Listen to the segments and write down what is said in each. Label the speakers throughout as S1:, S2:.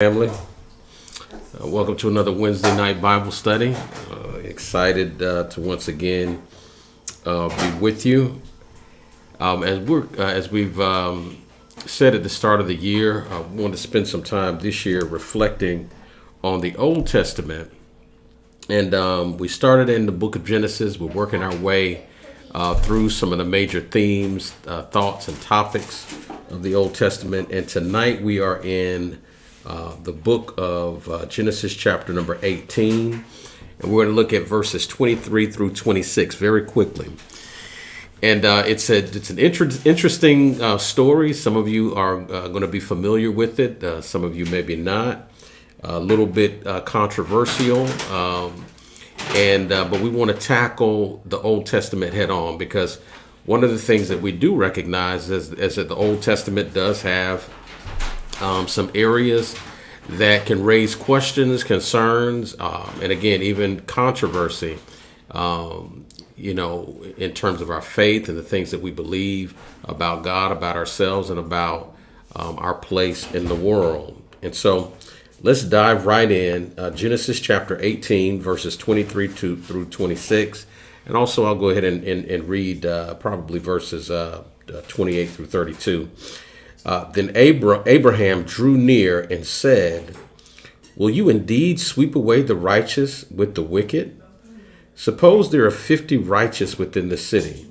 S1: Family. Welcome to another Wednesday night Bible study. Excited to once again be with you. As we've said at the start of the year, I want to spend some time this year reflecting on the Old Testament. And we started in the book of Genesis. We're working our way through some of the major themes, thoughts, and topics of the Old Testament. And tonight we are in the book of Genesis chapter number 18. And we're going to look at verses 23 through 26 very quickly. And it's an interesting story. Some of you are going to be familiar with it. Some of you maybe not. A little bit controversial. But we want to tackle the Old Testament head on, because one of the things that we do recognize is that the Old Testament does have some areas that can raise questions, concerns, and again, even controversy, in terms of our faith and the things that we believe about God, about ourselves, and about our place in the world. And so let's dive right in. Genesis chapter 18, verses 23 through 26. And also I'll go ahead and read probably verses 28 through 32. Then Abraham drew near and said, "Will you indeed sweep away the righteous with the wicked? Suppose there are 50 righteous within the city.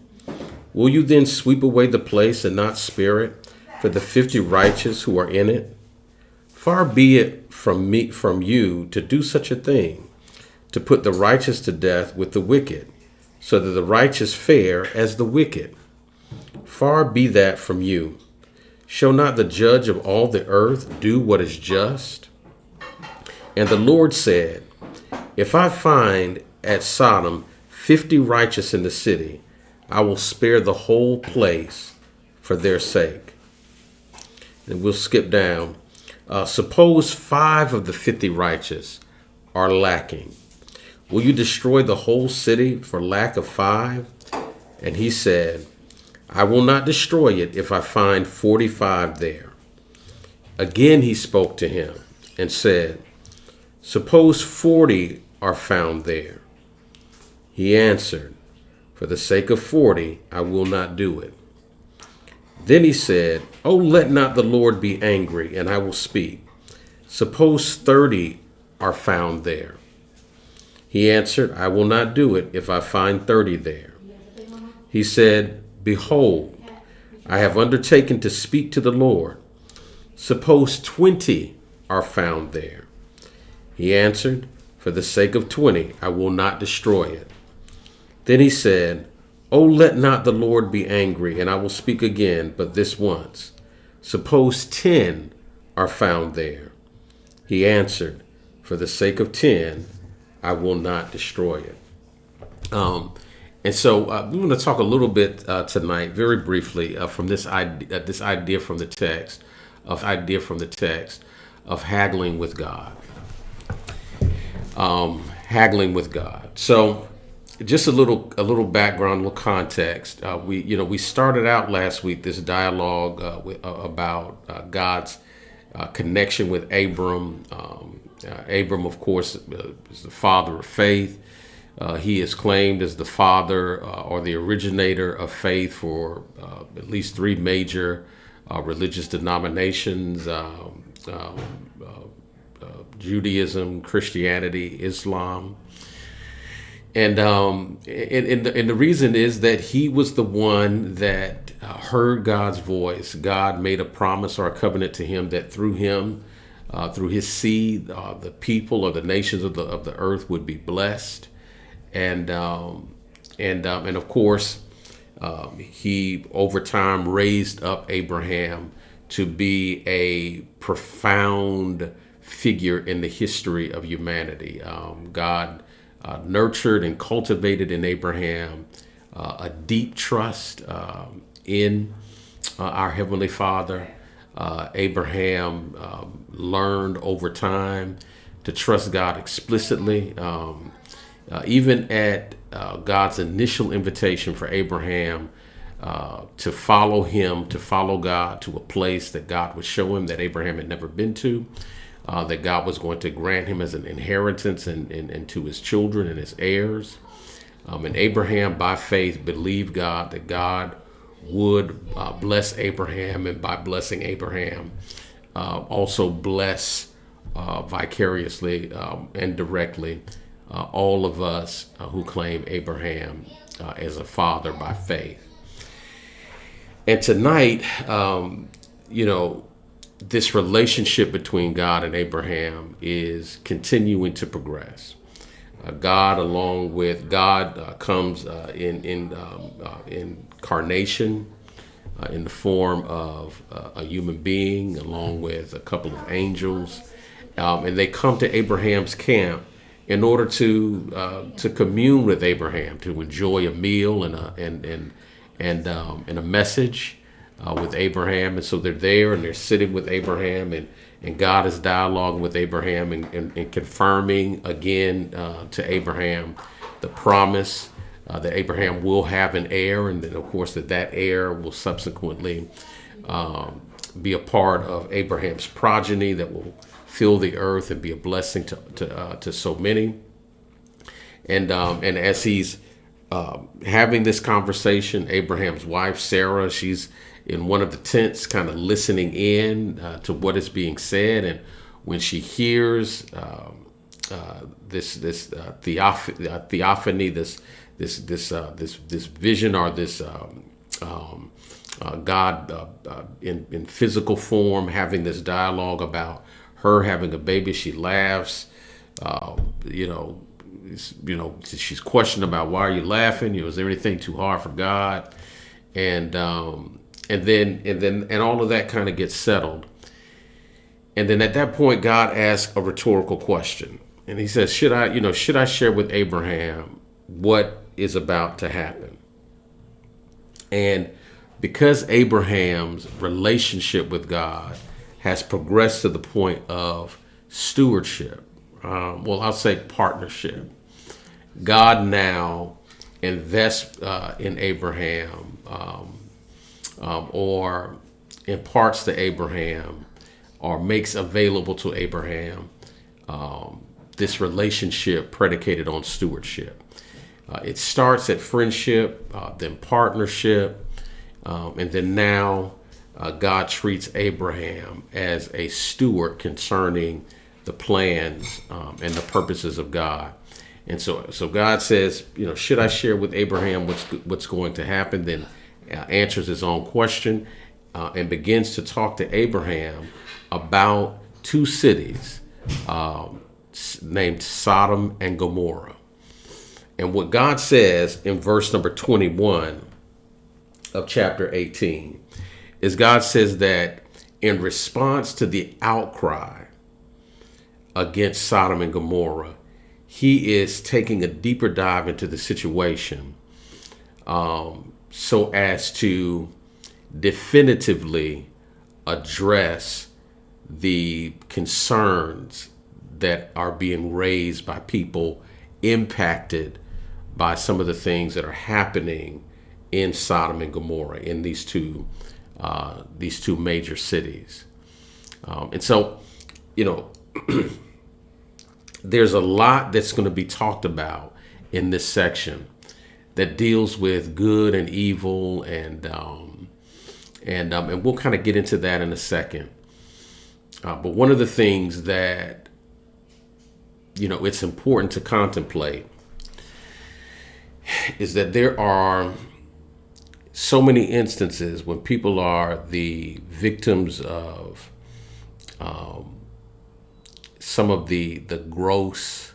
S1: Will you then sweep away the place and not spare it for the 50 righteous who are in it? Far be it from you to do such a thing, to put the righteous to death with the wicked, so that the righteous fare as the wicked. Far be that from you. Shall not the judge of all the earth do what is just?" And the Lord said, "If I find at Sodom 50 righteous in the city, I will spare the whole place for their sake." And we'll skip down. Suppose 5 of the 50 righteous are lacking. Will you destroy the whole city for lack of 5? And he said, "I will not destroy it if I find 45 there." Again he spoke to him and said, "Suppose 40 are found there." He answered, "For the sake of 40, I will not do it." Then he said, "Oh, let not the Lord be angry, and I will speak. Suppose 30 are found there." He answered, "I will not do it if I find 30 there." He said, "Behold, I have undertaken to speak to the Lord. Suppose 20 are found there." He answered, "For the sake of 20, I will not destroy it." Then he said, "Oh, let not the Lord be angry, and I will speak again, but this once. Suppose 10 are found there." He answered, "For the sake of 10, I will not destroy it." And so we want to talk a little bit tonight, very briefly, from this idea from the text of haggling with God. Haggling with God. So, just a little background, a little context. We started out last week this dialogue about God's connection with Abram. Abram, of course, is the father of faith. He is claimed as the father or the originator of faith for at least 3 major religious denominations: Judaism, Christianity, Islam. And the reason is that he was the one that heard God's voice. God made a promise or a covenant to him that through him, through his seed, the people or the nations of the earth would be blessed. And of course, he over time raised up Abraham to be a profound figure in the history of humanity. God nurtured and cultivated in Abraham a deep trust in our Heavenly Father. Abraham learned over time to trust God explicitly. Even at God's initial invitation for Abraham to follow him, to follow God to a place that God would show him that Abraham had never been to. that God was going to grant him as an inheritance and to his children and his heirs. And Abraham, by faith, believed God that God would bless Abraham, and by blessing Abraham, also bless vicariously and directly all of us who claim Abraham as a father by faith. And tonight, this relationship between God and Abraham is continuing to progress. God, along with God, comes in incarnation in the form of a human being, along with a couple of angels, and they come to Abraham's camp in order to commune with Abraham, to enjoy a meal and a message with Abraham. And so they're there and they're sitting with Abraham, and God is dialoguing with Abraham and confirming again to Abraham the promise that Abraham will have an heir, and then of course that heir will subsequently be a part of Abraham's progeny that will fill the earth and be a blessing to so many. And as he's having this conversation, Abraham's wife Sarah, she's in one of the tents, kind of listening in to what is being said, and when she hears this theophany, this vision, or this God in physical form having this dialogue about her having a baby, she laughs. She's questioning about, why are you laughing? Is there anything too hard for God? And then all of that kind of gets settled. And then at that point, God asks a rhetorical question, and he says, should I share with Abraham what is about to happen? And because Abraham's relationship with God has progressed to the point of stewardship, I'll say partnership, God now invests in Abraham, or imparts to Abraham, or makes available to Abraham this relationship predicated on stewardship. It starts at friendship, then partnership, and then now God treats Abraham as a steward concerning the plans and the purposes of God. And so God says, should I share with Abraham what's going to happen? Then answers his own question and begins to talk to Abraham about two cities named Sodom and Gomorrah. And what God says in verse number 21 of chapter 18 is, God says that in response to the outcry against Sodom and Gomorrah, he is taking a deeper dive into the situation so as to definitively address the concerns that are being raised by people impacted by some of the things that are happening in Sodom and Gomorrah, in these two major cities. And so, there's a lot that's going to be talked about in this section that deals with good and evil, and we'll kind of get into that in a second. But one of the things that it's important to contemplate is that there are so many instances when people are the victims of some of the gross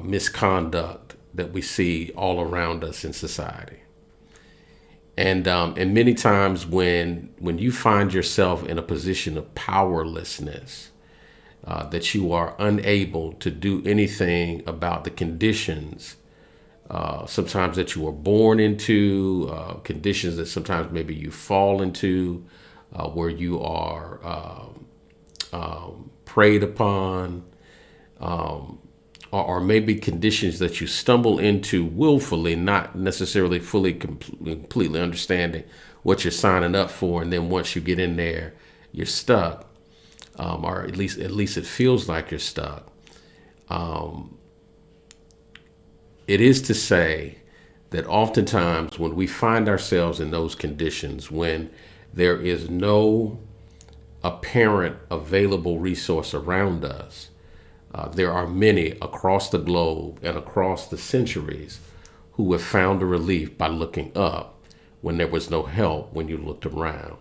S1: misconduct that we see all around us in society. And many times when you find yourself in a position of powerlessness, that you are unable to do anything about the conditions sometimes that you were born into, conditions that sometimes maybe you fall into, where you are preyed upon, or maybe conditions that you stumble into willfully, not necessarily fully completely understanding what you're signing up for, and then once you get in there, you're stuck. or at least it feels like you're stuck. It is to say that oftentimes when we find ourselves in those conditions, when there is no apparent available resource around us, there are many across the globe and across the centuries who have found a relief by looking up when there was no help when you looked around.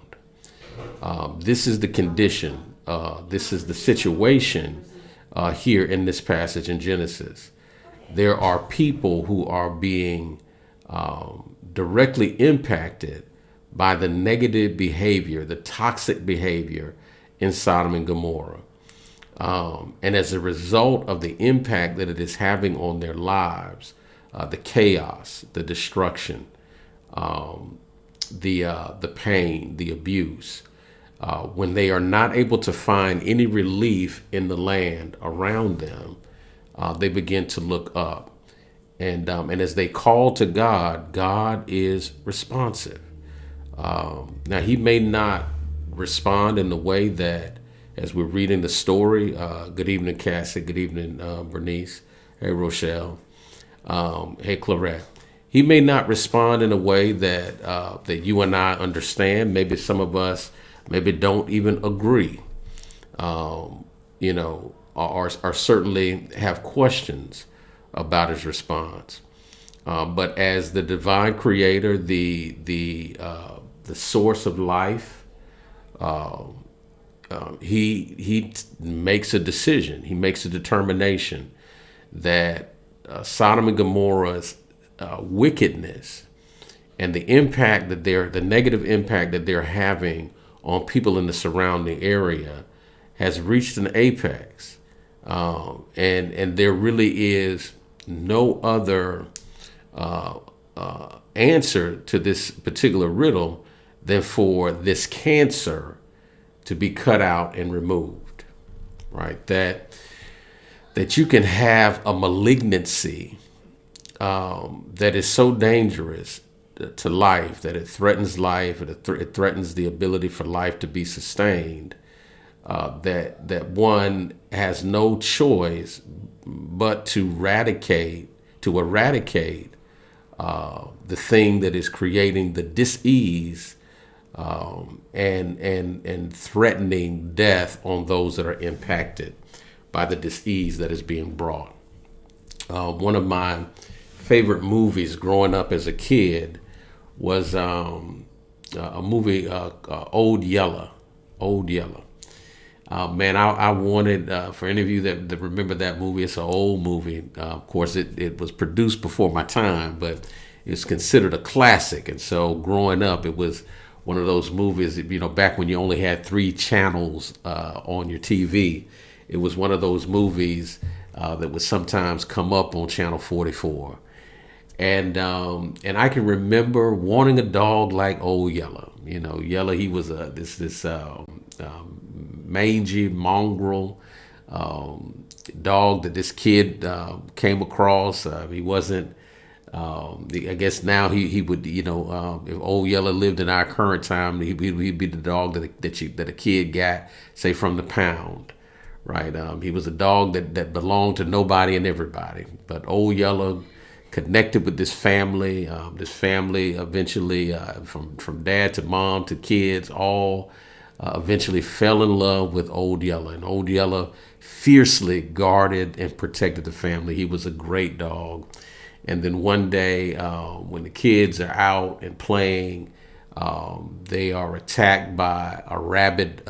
S1: This is the condition, this is the situation here in this passage in Genesis. There are people who are being directly impacted by the negative behavior, the toxic behavior in Sodom and Gomorrah. And as a result of the impact that it is having on their lives, the chaos, the destruction, the pain, the abuse, when they are not able to find any relief in the land around them, they begin to look up. And as they call to God, God is responsive. Now, he may not respond in the way that, as we're reading the story, good evening, Cassie, good evening, Bernice, hey, Rochelle, hey, Clarette. He may not respond in a way that that you and I understand. Maybe some of us maybe don't even agree, or certainly have questions about his response. But as the divine creator, the source of life, he makes a decision. He makes a determination that Sodom and Gomorrah's wickedness and the negative impact that they're having on people in the surrounding area has reached an apex, and there really is no other answer to this particular riddle than for this cancer to be cut out and removed, right? That you can have a malignancy that is so dangerous to life that it threatens life, it threatens the ability for life to be sustained, that one has no choice but to eradicate the thing that is creating the dis-ease and threatening death on those that are impacted by the dis-ease that is being brought. One of my favorite movies growing up as a kid was a movie, Old Yeller. Old Yeller. Man, I wanted, for any of you that remember that movie, it's an old movie. Of course, it was produced before my time, but it's considered a classic. And so growing up, it was one of those movies, back when you only had 3 channels on your TV. It was one of those movies that would sometimes come up on Channel 44. And I can remember wanting a dog like Old Yeller. Yeller, he was this mangy mongrel dog that this kid came across. He wasn't. I guess now he would, if Old Yeller lived in our current time, he'd be the dog that a kid got, say, from the pound, right? He was a dog that belonged to nobody and everybody. But Old Yeller connected with this family. This family eventually, from dad to mom to kids, all eventually fell in love with Old Yeller. And Old Yeller fiercely guarded and protected the family. He was a great dog. And then one day, when the kids are out and playing, they are attacked by a rabid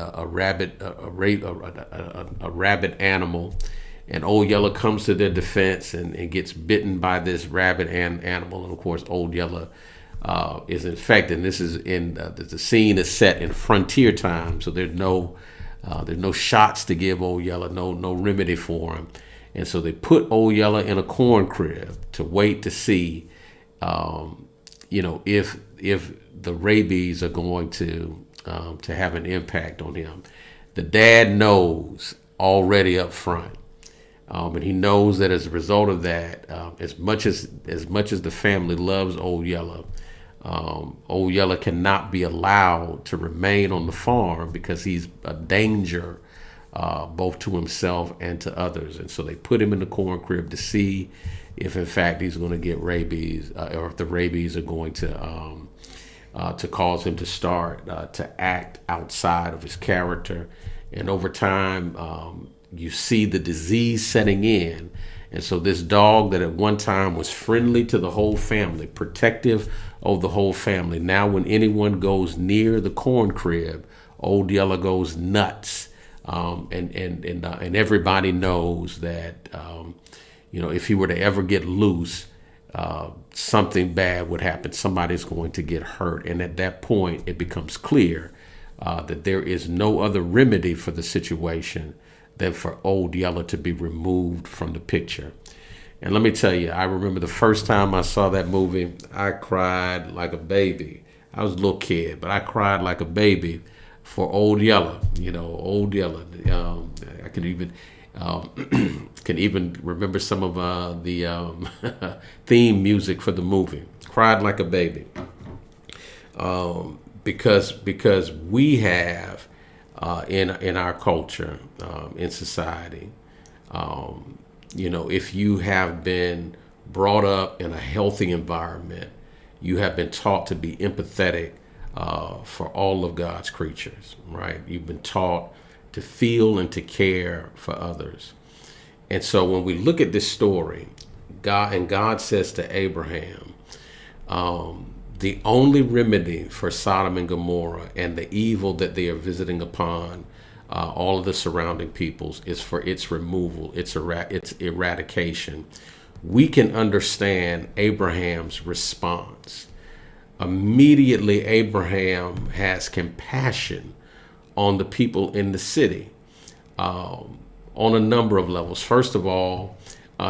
S1: animal. And Old Yeller comes to their defense and gets bitten by this rabid animal. And of course, Old Yeller is infected. And this is the scene is set in frontier time, so there's no shots to give Old Yeller, no remedy for him. And so they put Old Yeller in a corn crib to wait to see, if the rabies are going to have an impact on him. The dad knows already up front. And he knows that as a result of that, as much as the family loves Old Yeller cannot be allowed to remain on the farm because he's a danger both to himself and to others. And so they put him in the corn crib to see if, in fact, he's going to get rabies, or if the rabies are going to cause him to start to act outside of his character. And over time, you see the disease setting in. And so this dog that at one time was friendly to the whole family, protective of the whole family, now when anyone goes near the corn crib, Old Yeller goes nuts. And everybody knows that, if he were to ever get loose, something bad would happen. Somebody's going to get hurt. And at that point, it becomes clear that there is no other remedy for the situation than for Old Yeller to be removed from the picture. And let me tell you, I remember the first time I saw that movie, I cried like a baby. I was a little kid, but I cried like a baby for Old Yeller. Old Yeller. I could even can even remember some of the theme music for the movie. Cried like a baby. Because we have in our culture, in society, if you have been brought up in a healthy environment, you have been taught to be empathetic for all of God's creatures, right? You've been taught to feel and to care for others. And so when we look at this story, God says to Abraham, the only remedy for Sodom and Gomorrah and the evil that they are visiting upon all of the surrounding peoples is for its removal, its eradication. We can understand Abraham's response. Immediately, Abraham has compassion on the people in the city on a number of levels. First of all,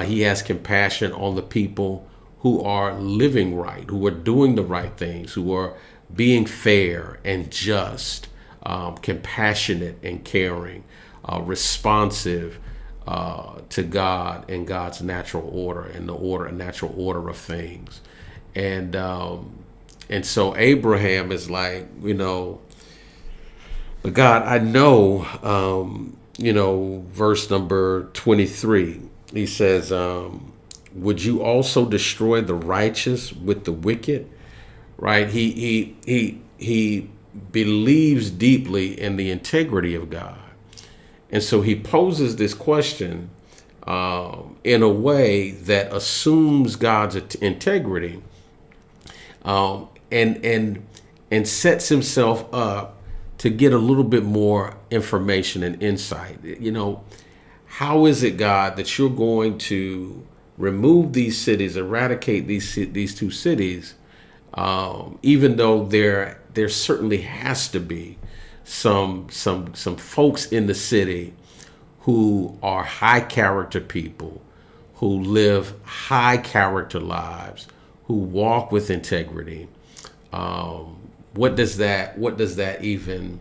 S1: he has compassion on the people who are living right, who are doing the right things, who are being fair and just, compassionate and caring, responsive to God and God's natural order and the natural order of things. And so Abraham is like, but God, I know, verse number 23, he says, would you also destroy the righteous with the wicked? Right? He believes deeply in the integrity of God. And so he poses this question in a way that assumes God's integrity and sets himself up to get a little bit more information and insight. How is it, God, that you're going to remove these cities, eradicate these two cities, even though there certainly has to be some folks in the city who are high character people, who live high character lives, who walk with integrity. What does that even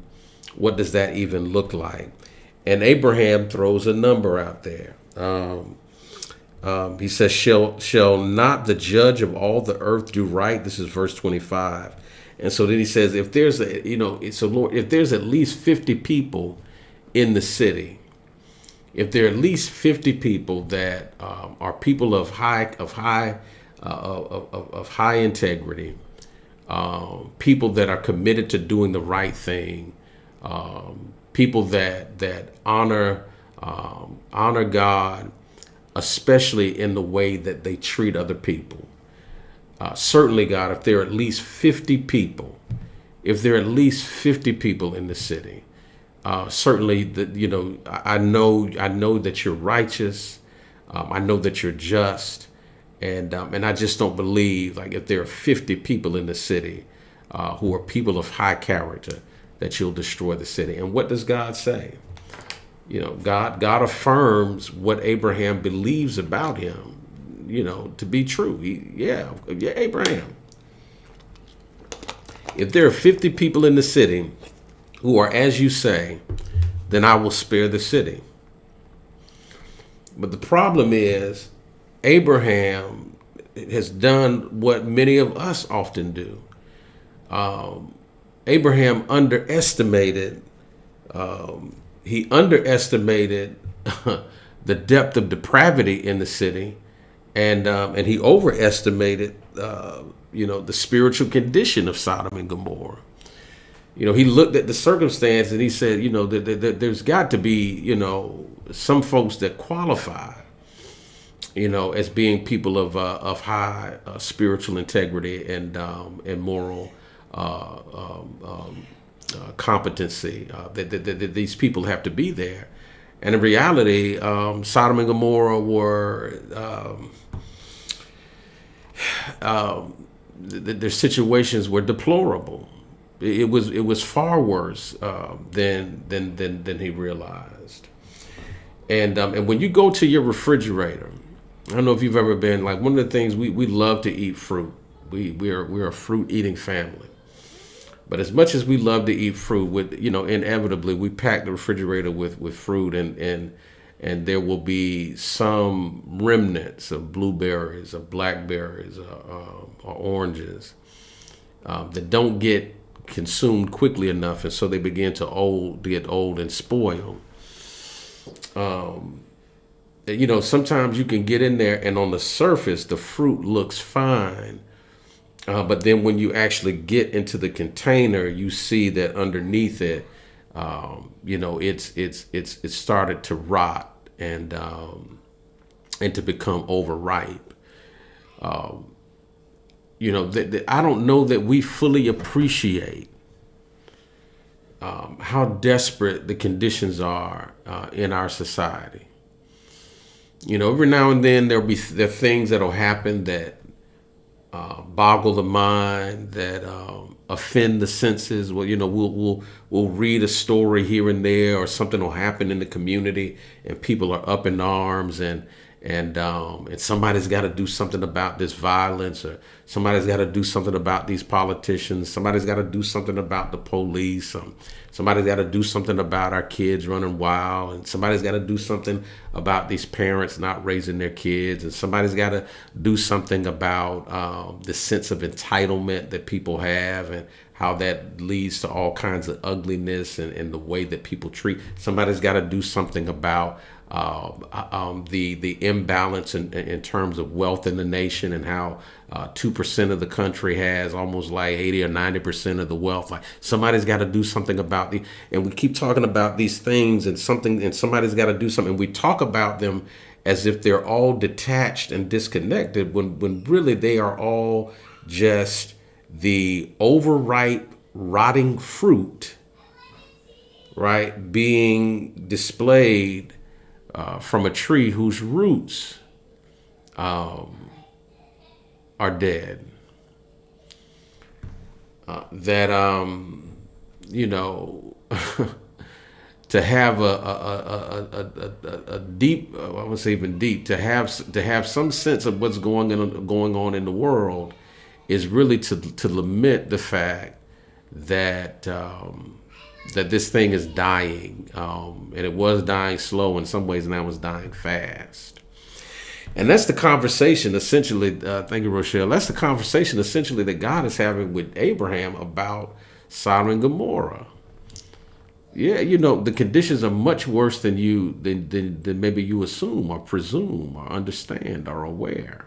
S1: look like? And Abraham throws a number out there. He says, shall not the judge of all the earth do right? This is verse 25. And so then he says, if there's Lord, if there's at least 50 people in the city, if there are at least 50 people that are people of high integrity, people that are committed to doing the right thing, people that honor God, especially in the way that they treat other people. Certainly, God, if there are at least 50 people, in the city, certainly I know that you're righteous. I know that you're just, and I just don't believe, like, if there are 50 people in the city who are people of high character, that you'll destroy the city. And what does God say? God affirms what Abraham believes about him, to be true. Abraham, if there are 50 people in the city who are as you say, then I will spare the city. But the problem is, Abraham has done what many of us often do. Abraham underestimated he underestimated the depth of depravity in the city, and he overestimated the spiritual condition of Sodom and Gomorrah. He looked at the circumstance and he said, there's got to be, some folks that qualify, as being people of high spiritual integrity and moral competency. That these people have to be there. And in reality, Sodom and Gomorrah were their situations were deplorable. It was far worse than he realized. And when you go to your refrigerator, I don't know if you've ever been, like, one of the things we love to eat fruit. We're a fruit eating family. But as much as we love to eat fruit, inevitably we pack the refrigerator with fruit, and there will be some remnants of blueberries or blackberries or oranges that don't get consumed quickly enough, and so they begin to get old and spoil. Sometimes you can get in there, and on the surface the fruit looks fine. But then when you actually get into the container, you see that underneath it, it's started to rot and to become overripe. I don't know that we fully appreciate how desperate the conditions are in our society. Every now and then there are things that'll happen that boggle the mind, that offend the senses. Well, we'll read a story here and there, or something will happen in the community, and people are up in arms, and somebody's got to do something about this violence, or somebody's got to do something about these politicians. Somebody's got to do something about the police. Somebody's got to do something about our kids running wild, and somebody's got to do something about these parents not raising their kids, and somebody's got to do something about the sense of entitlement that people have, and how that leads to all kinds of ugliness and the way that people treat. Somebody's got to do something about the imbalance in terms of wealth in the nation, and how 2% of the country has almost like 80 or 90% of the wealth. Like, somebody's got to do something about and we keep talking about these things, and somebody's got to do something. And we talk about them as if they're all detached and disconnected, when really they are all just the overripe, rotting fruit, right, being displayed from a tree whose roots are dead. To have a deep, I won't say even deep, to have some sense of what's going on in the world, is really to lament the fact that that this thing is dying, and it was dying slow in some ways, and now it's dying fast. And that's the conversation, essentially. Thank you, Rochelle. That's the conversation, essentially, that God is having with Abraham about Sodom and Gomorrah. Yeah, the conditions are much worse than maybe you assume or presume or understand or aware.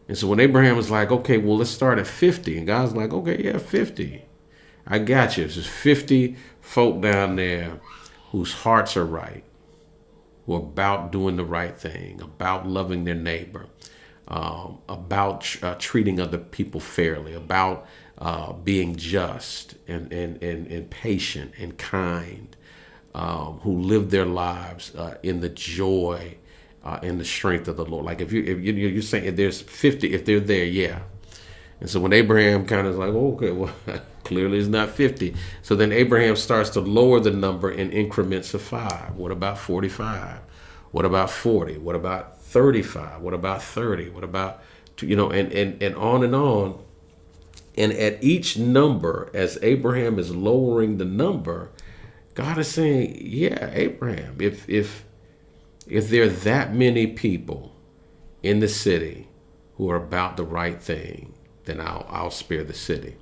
S1: And so when Abraham was like, okay, well, let's start at 50, and God's like, okay, yeah, 50. I got you. There's 50 folk down there whose hearts are right, who are about doing the right thing, about loving their neighbor, about treating other people fairly, about being just and patient and kind, who live their lives in the joy and the strength of the Lord. Like, if you're saying if there's 50, if they're there, yeah. And so when Abraham kind of is like, okay, well, clearly it's not 50. So then Abraham starts to lower the number in increments of 5. What about 45? What about 40? What about 35? What about 30? What about, and on and on. And at each number, as Abraham is lowering the number, God is saying, yeah, Abraham, if there are that many people in the city who are about the right thing, then I'll spare the city.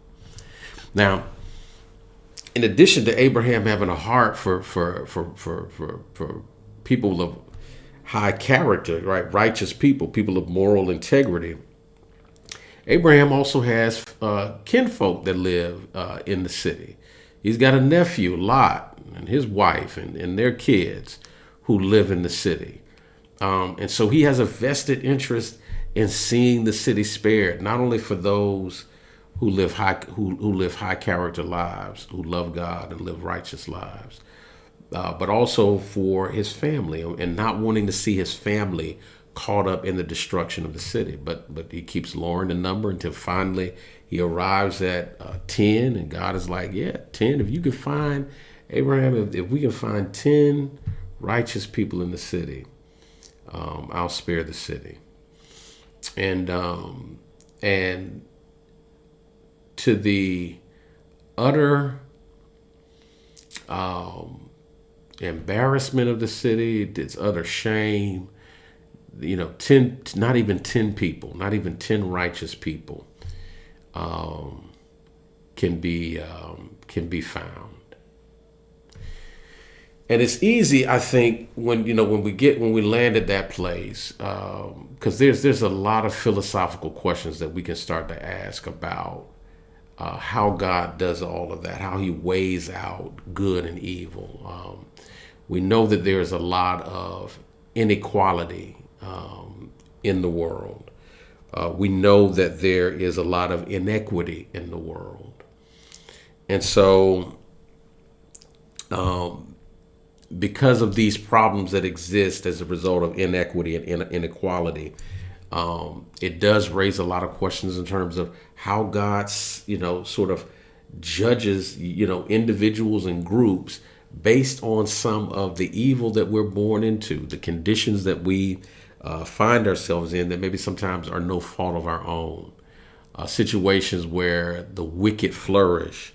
S1: Now, in addition to Abraham having a heart for people of high character, right, righteous people, people of moral integrity, Abraham also has kinfolk that live in the city. He's got a nephew, Lot, and his wife and their kids who live in the city. And so he has a vested interest in seeing the city spared, not only for those who live high character lives, who love God and live righteous lives, but also for his family, and not wanting to see his family caught up in the destruction of the city. But he keeps lowering the number until finally he arrives at 10, and God is like, yeah, 10. If you can find, Abraham, if we can find 10 righteous people in the city, I'll spare the city. And to the utter embarrassment of the city, its utter shame, 10, not even 10 people, not even 10 righteous people can be found. And it's easy, I think, when we land at that place, because there's a lot of philosophical questions that we can start to ask about how God does all of that, how he weighs out good and evil. We know that there's a lot of inequality in the world. We know that there is a lot of inequity in the world. And so because of these problems that exist as a result of inequity and inequality, it does raise a lot of questions in terms of how God, sort of judges, individuals and groups based on some of the evil that we're born into, the conditions that we find ourselves in that maybe sometimes are no fault of our own, situations where the wicked flourish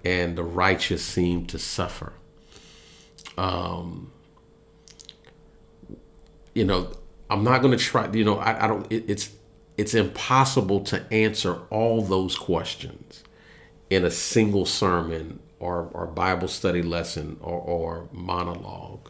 S1: and the righteous seem to suffer. I'm not going to try, I don't, it's impossible to answer all those questions in a single sermon or Bible study lesson or monologue.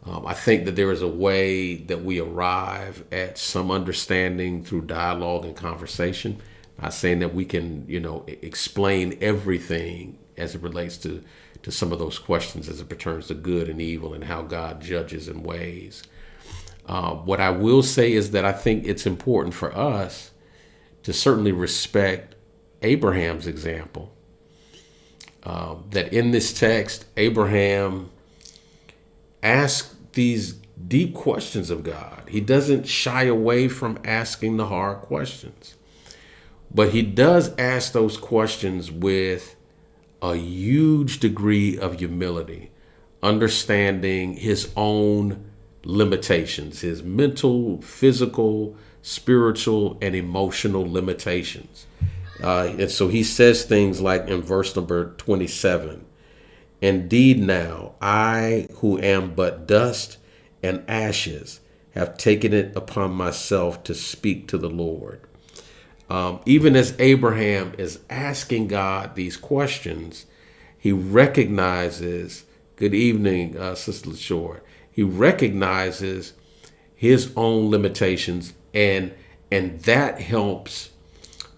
S1: I think that there is a way that we arrive at some understanding through dialogue and conversation. Not saying that we can, explain everything as it relates to some of those questions as it pertains to good and evil and how God judges and weighs. What I will say is that I think it's important for us to certainly respect Abraham's example. That in this text, Abraham asked these deep questions of God. He doesn't shy away from asking the hard questions, but he does ask those questions with a huge degree of humility, understanding his own limitations, his mental, physical, spiritual, and emotional limitations. And so he says things like in verse number 27, "Indeed now, I who am but dust and ashes have taken it upon myself to speak to the Lord." Even as Abraham is asking God these questions, he recognizes, good evening, Sister LaShore, he recognizes his own limitations, and that helps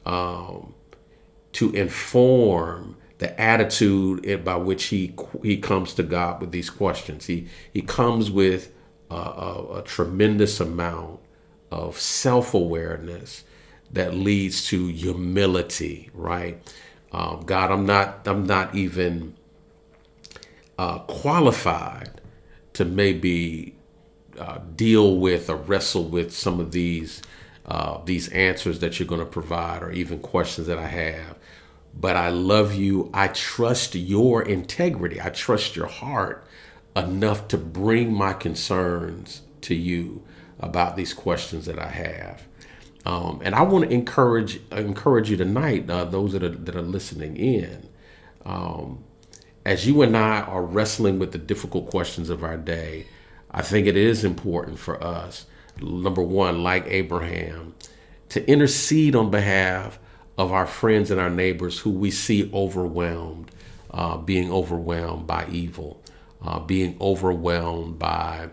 S1: to inform the attitude by which he comes to God with these questions. He comes with a tremendous amount of self-awareness that leads to humility, right? God, I'm not even qualified to maybe deal with or wrestle with some of these answers that you're going to provide, or even questions that I have. But I love you. I trust your integrity. I trust your heart enough to bring my concerns to you about these questions that I have. And I want to encourage you tonight, those that are listening in, as you and I are wrestling with the difficult questions of our day. I think it is important for us, number one, like Abraham, to intercede on behalf of our friends and our neighbors who we see overwhelmed being overwhelmed by evil, being overwhelmed by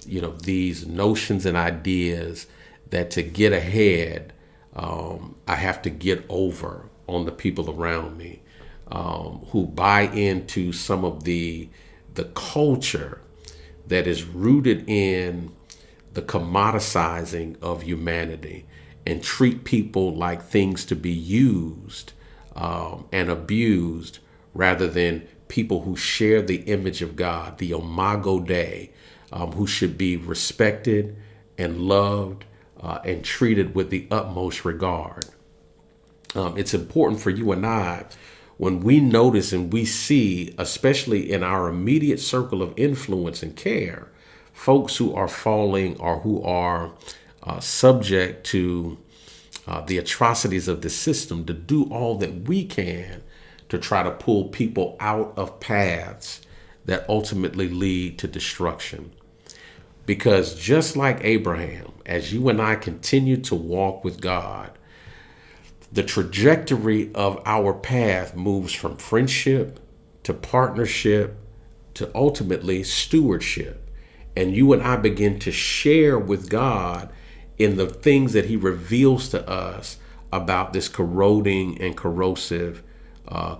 S1: these notions and ideas that to get ahead, I have to get over on the people around me, who buy into some of the culture that is rooted in the commoditizing of humanity and treat people like things to be used and abused, rather than people who share the image of God, the Imago Dei, who should be respected and loved and treated with the utmost regard. It's important for you and I, when we notice and we see, especially in our immediate circle of influence and care, folks who are falling or who are subject to the atrocities of the system, to do all that we can to try to pull people out of paths that ultimately lead to destruction. Because just like Abraham, as you and I continue to walk with God, the trajectory of our path moves from friendship to partnership to ultimately stewardship. And you and I begin to share with God in the things that he reveals to us about this corroding and corrosive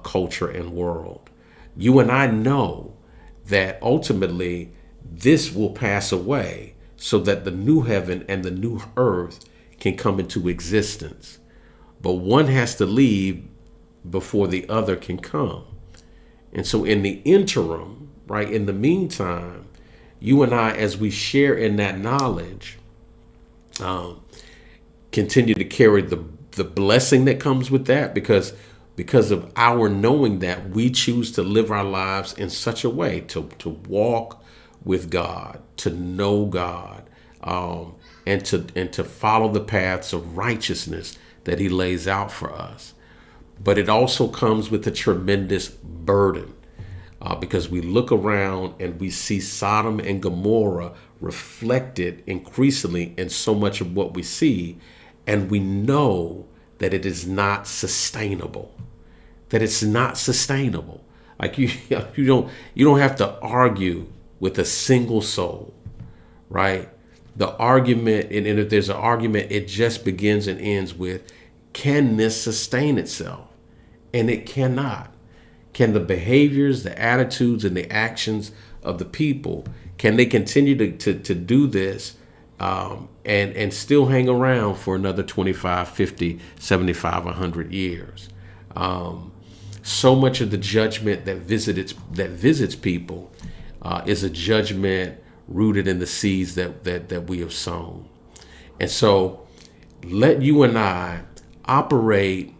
S1: culture and world. You and I know that ultimately this will pass away so that the new heaven and the new earth can come into existence. But one has to leave before the other can come. And so in the interim, right, in the meantime, you and I, as we share in that knowledge, continue to carry the blessing that comes with that, because of our knowing that we choose to live our lives in such a way to walk with God, to know God, and to follow the paths of righteousness that he lays out for us. But it also comes with a tremendous burden, because we look around and we see Sodom and Gomorrah reflected increasingly in so much of what we see, and we know that it is not sustainable. That it's not sustainable. Like you don't have to argue with a single soul, right? The argument, and if there's an argument, it just begins and ends with, can this sustain itself? And it cannot. Can the behaviors, the attitudes, and the actions of the people, can they continue to do this and still hang around for another 25, 50, 75, 100 years? So much of the judgment that visits people is a judgment rooted in the seeds that we have sown. And so let you and I operate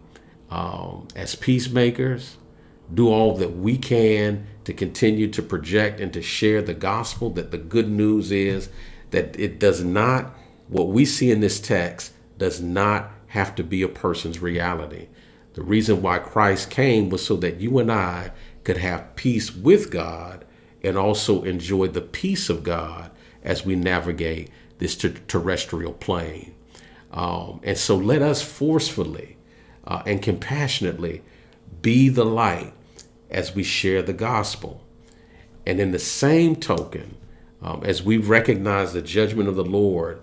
S1: as peacemakers, do all that we can to continue to project and to share the gospel, that the good news is that it does not, what we see in this text does not have to be a person's reality. The reason why Christ came was so that you and I could have peace with God and also enjoy the peace of God as we navigate this terrestrial plane. And so let us forcefully and compassionately be the light as we share the gospel. And in the same token, as we recognize the judgment of the Lord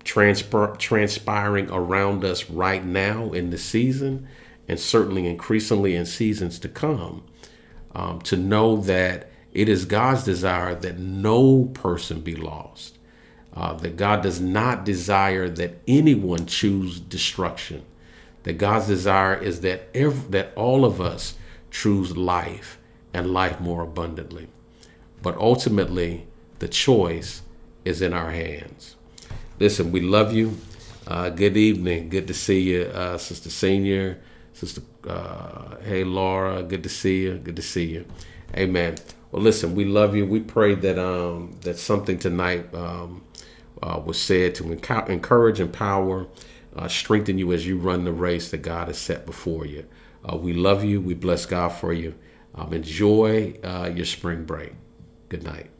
S1: transpiring around us right now in the season, and certainly increasingly in seasons to come, to know that it is God's desire that no person be lost, that God does not desire that anyone choose destruction, that God's desire is that all of us choose life and life more abundantly. But ultimately, the choice is in our hands. Listen, we love you. Good evening. Good to see you, Sister Senior. Sister, hey, Laura. Good to see you. Good to see you. Amen. Well, listen, we love you. We pray that that something tonight was said to encourage, empower, strengthen you as you run the race that God has set before you. We love you. We bless God for you. Enjoy your spring break. Good night.